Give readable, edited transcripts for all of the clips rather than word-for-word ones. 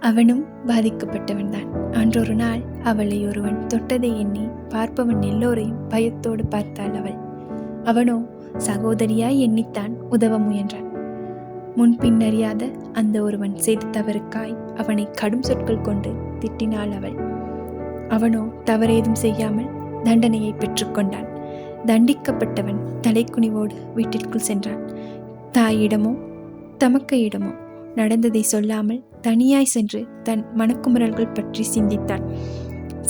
அவனும் பாதிக்கப்பட்டவன்தான். அன்றொரு நாள் அவளை ஒருவன் தொட்டதை எண்ணி பார்ப்பவன் எல்லோரையும் பயத்தோடு பார்த்தாள் அவள். அவனோ சகோதரியாய் எண்ணித்தான் உதவ முயன்றான். முன்பின்னறியாத அந்த ஒருவன் செய்த தவறுக்காய் அவனை கடும் சொற்கள் கொண்டு திட்டினாள் அவள். அவனோ தவறேதும் செய்யாமல் தண்டனையை பெற்றுக்கொண்டான். தண்டிக்கப்பட்டவன் தலைக்குனிவோடு வீட்டிற்குள் சென்றான். தாயிடமோ தமக்கையிடமோ நடந்ததை சொல்லாமல் தனியாய் சென்று தன் மனக்குமுறல்கள் பற்றி சிந்தித்தான்.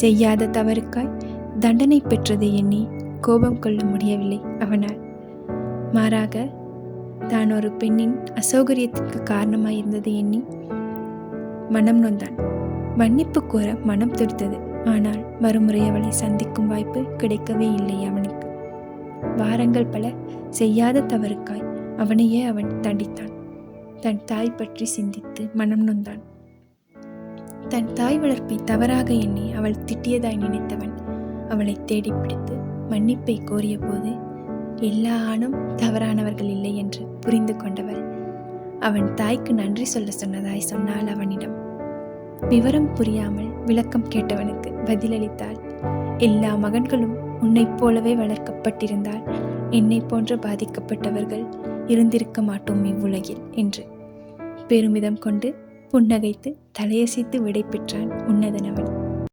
செய்யாத தவறுக்காய் தண்டனை பெற்றதை எண்ணி கோபம் கொள்ள முடியவில்லை அவனால். மாறாக தான் ஒரு பெண்ணின் அசௌகரியத்திற்கு காரணமாயிருந்ததை எண்ணி மனம் நொந்தான். மன்னிப்பு கோர மனம் துடித்தது. ஆனால் மறுமுறை அவளை சந்திக்கும் வாய்ப்பு கிடைக்கவே இல்லை அவனுக்கு. வாரங்கள் பல செய்யாத தவறுக்காய் அவனையே அவன் தண்டித்தான். தன் தாய் பற்றி சிந்தித்து மனம் நொந்தான். தன் தாய் வளர்ப்பை தவறாக எண்ணி அவள் திட்டியதாய் நினைத்தவன் அவளை தேடி பிடித்து மன்னிப்பை கோரிய போது எல்லா ஆணும் தவறானவர்கள் இல்லை என்று புரிந்து கொண்டவள் அவன் தாய்க்கு நன்றி சொல்ல சொன்னதாய் சொன்னாள் அவனிடம். விவரம் புரியாமல் விளக்கம் கேட்டவனுக்கு பதிலளித்தாள். எல்லா மகன்களும் உன்னைப் போலவே வளர்க்கப்பட்டிருந்தால் என்னை போன்ற பாதிக்கப்பட்டவர்கள் இருந்திருக்க மாட்டோம் இவ்வுலகில் என்று பெருமிதம் கொண்டு புன்னகைத்து தலையசைத்து விடை பெற்றான் உன்னதனவன்.